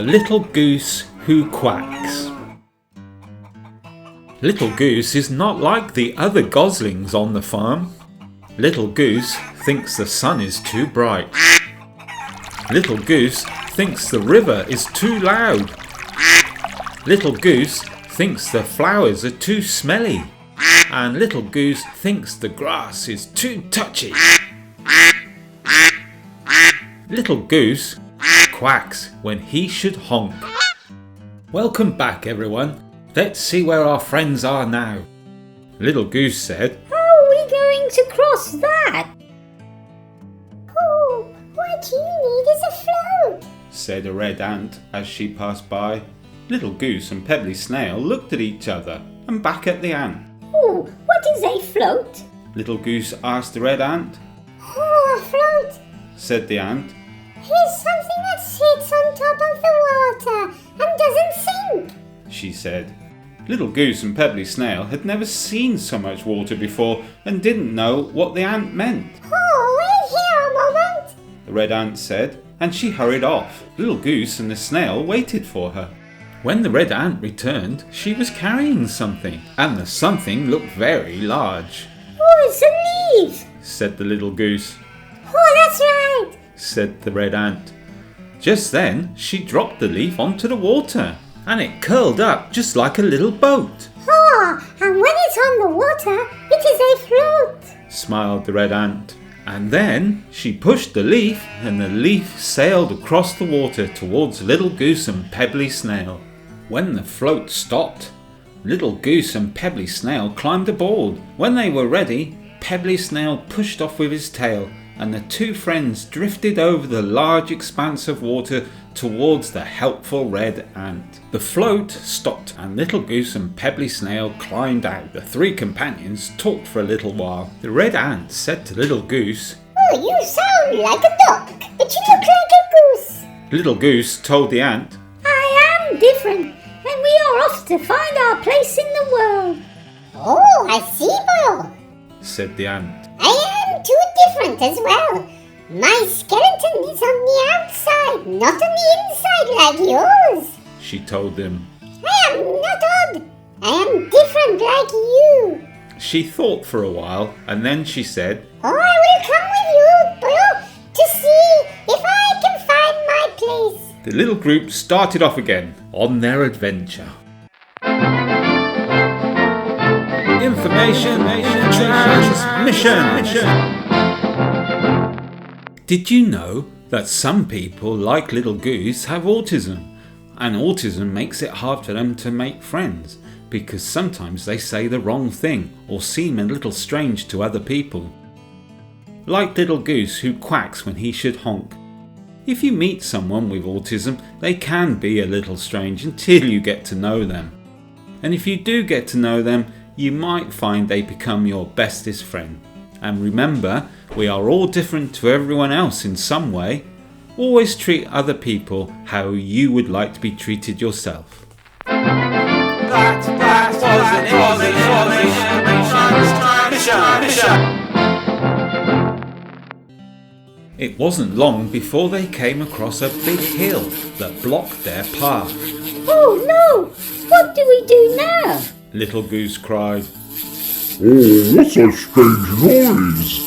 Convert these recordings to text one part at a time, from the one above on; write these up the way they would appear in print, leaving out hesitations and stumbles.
A little goose who quacks. Little Goose is not like the other goslings on the farm. Little Goose thinks the sun is too bright. Little Goose thinks the river is too loud. Little Goose thinks the flowers are too smelly. And Little Goose thinks the grass is too touchy. Little Goose quacks when he should honk. Welcome back, everyone. Let's see where our friends are now. Little Goose said, "How are we going to cross that?" "Oh, what you need is a float," said a red ant as she passed by. Little Goose and Pebbly Snail looked at each other and back at the ant. "Oh, what is a float?" Little Goose asked the red ant. "Oh, a float," said the ant. "is something that sits on top of the water and doesn't sink," she said. Little Goose and Pebbly Snail had never seen so much water before and didn't know what the ant meant. "Oh, wait here a moment," the red ant said, and she hurried off. Little Goose and the snail waited for her. When the red ant returned, she was carrying something, and the something looked very large. "Oh, it's a leaf," said the little goose. "Oh, that's right," said the red ant. Just then, she dropped the leaf onto the water, and it curled up just like a little boat. "Oh, and when it's on the water, it is a float," smiled the red ant. And then she pushed the leaf, and the leaf sailed across the water towards Little Goose and Pebbly Snail. When the float stopped, Little Goose and Pebbly Snail climbed aboard. When they were ready, Pebbly Snail pushed off with his tail, and the two friends drifted over the large expanse of water towards the helpful red ant. The float stopped, and Little Goose and Pebbly Snail climbed out. The three companions talked for a little while. The red ant said to Little Goose, "Oh, you sound like a duck, but you look like a goose." Little Goose told the ant, "I am different, and we are off to find our place in the world." "Oh, I see, boy," said the ant. "I am too different as well. My skeleton is on the outside, not on the inside like yours," she told them. "I am not odd. I am different like you." She thought for a while, and then she said, "Oh, I will come with you, boy, to see if I can find my place." The little group started off again on their adventure. Information transmission. Did you know that some people like Little Goose have autism, and autism makes it hard for them to make friends because sometimes they say the wrong thing or seem a little strange to other people? Like Little Goose who quacks when he should honk. If you meet someone with autism, they can be a little strange until you get to know them. And if you do get to know them, you might find they become your bestest friend. And remember, we are all different to everyone else in some way. Always treat other people how you would like to be treated yourself. That was an information. It wasn't long before they came across a big hill that blocked their path. "Oh no! What do we do now?" Little Goose cried. "Oh, what's that strange noise?"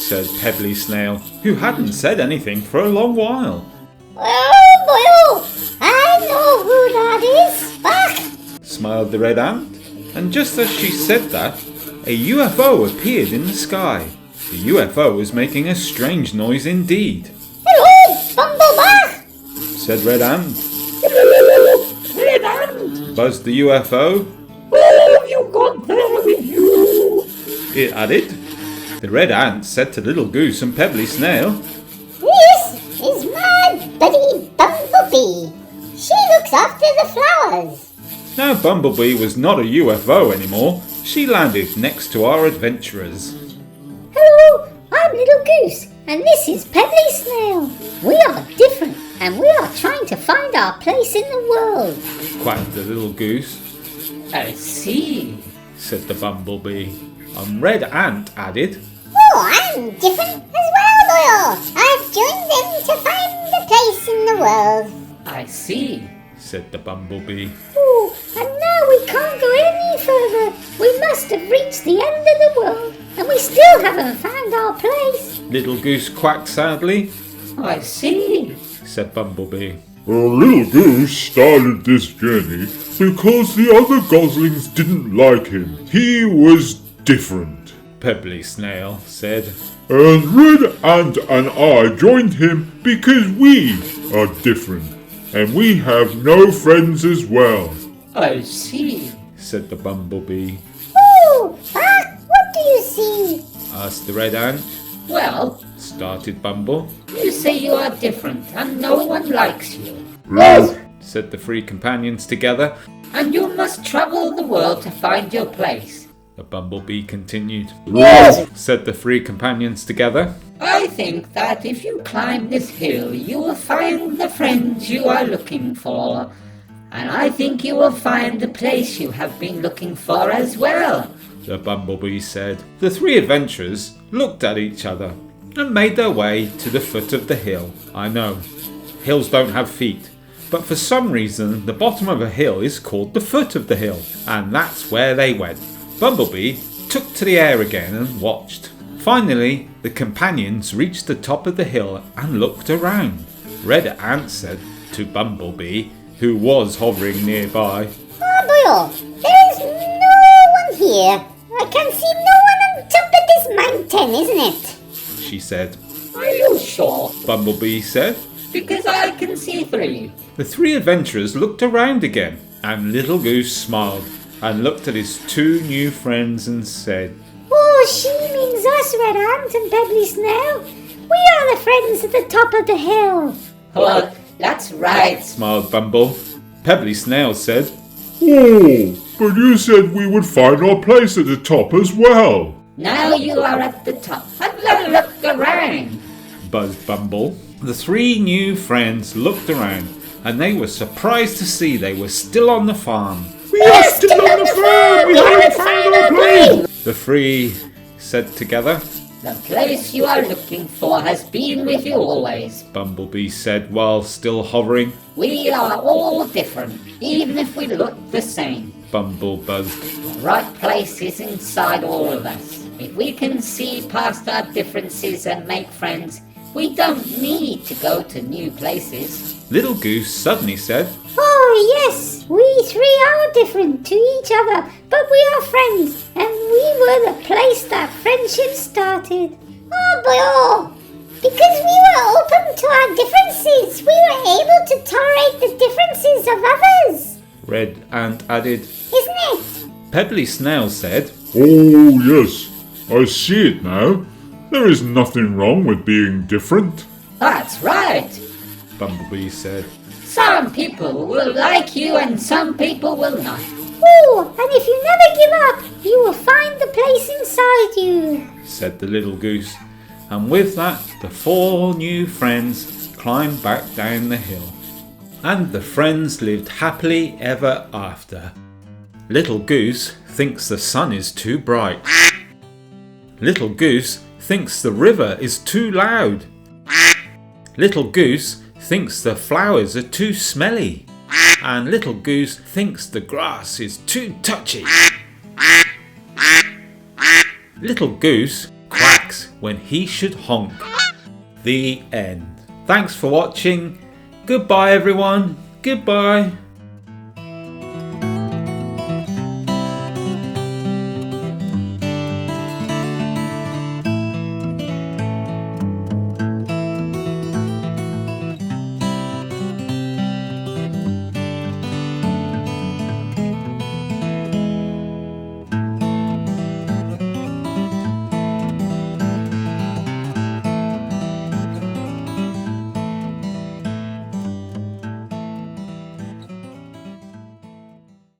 said Pebbly Snail, who hadn't said anything for a long while. "Oh, boy, I know who that is. Back!" smiled the red ant. And just as she said that, a UFO appeared in the sky. The UFO was making a strange noise indeed. "Hello, Bumblebee," said Red Ant. "Red ant! Buzzed the UFO. Where have you got there with you?" It added. The red ant said to Little Goose and Pebbly Snail, "This is my buddy Bumblebee. She looks after the flowers." Now Bumblebee was not a UFO anymore. She landed next to our adventurers. "Hello, I'm Little Goose, and this is Pebbly Snail. We are different, and we are trying to find our place in the world." Quacked the little goose. "I see," said the bumblebee. And Red Ant added, "Oh, I'm different as well, boy. I've joined them to find a place in the world." I see. said the bumblebee. Oh, and now we can't go any further. We must have reached the end of the world, and we still haven't found our place. Little Goose quacked sadly, I see. said Bumblebee. Little Goose started this journey because the other goslings didn't like him. He was different. Pebbly Snail said. And Red Ant and I joined him because we are different. And we have no friends as well. I see. said the bumblebee. Oh, what do you see? Asked the red ant. Well, Started Bumble. you say you are different and no one likes you. Yes. Said the three companions together. And you must travel the world to find your place. The bumblebee continued. Yes. Said the three companions together. I think that if you climb this hill, you will find the friends you are looking for. And I think you will find the place you have been looking for as well. The bumblebee said. The three adventurers looked at each other and made their way to the foot of the hill. I know, hills don't have feet, but for some reason the bottom of a hill is called the foot of the hill, and that's where they went. Bumblebee took to the air again and watched. Finally, the companions reached the top of the hill and looked around. Red Ant said to Bumblebee, who was hovering nearby, Oh boy, there is no one here. I can see no one on top of this mountain, isn't it? she said. Are you sure? Bumblebee said. Because I can see through you. The three adventurers looked around again, and Little Goose smiled and looked at his two new friends and said, Oh, she means us, Red Ant and Pebbly Snail. We are the friends at the top of the hill. Well, that's right. smiled Bumble. Pebbly Snail said, Oh, but you said we would find our place at the top as well. Now you are at the top. Have a look around. buzzed Bumble. The three new friends looked around, and they were surprised to see they were still on the farm. We are still on the farm. We haven't found our place. The three said together. The place you are looking for has been with you always. Bumblebee said while still hovering. We are all different, even if we look the same. Bumble buzzed. The right place is inside all of us. If we can see past our differences and make friends, we don't need to go to new places. Little Goose suddenly said, Oh, yes, we three are different to each other, but we are friends, and we were the place that friendship started. Oh boy, oh. Because we were open to our differences, we were able to tolerate the differences of others. Red Ant added. Isn't it? Pebbly Snail said, Oh, yes. I see it now. There is nothing wrong with being different. That's right. Bumblebee said. Some people will like you and some people will not. Oh, and if you never give up, you will find the place inside you. Said the little goose, and with that the four new friends climbed back down the hill. And the friends lived happily ever after. Little Goose thinks the sun is too bright. Little Goose thinks the river is too loud. Little Goose thinks the flowers are too smelly. And Little Goose thinks the grass is too touchy. Little Goose quacks when he should honk. The end. Thanks for watching. Goodbye everyone. Goodbye.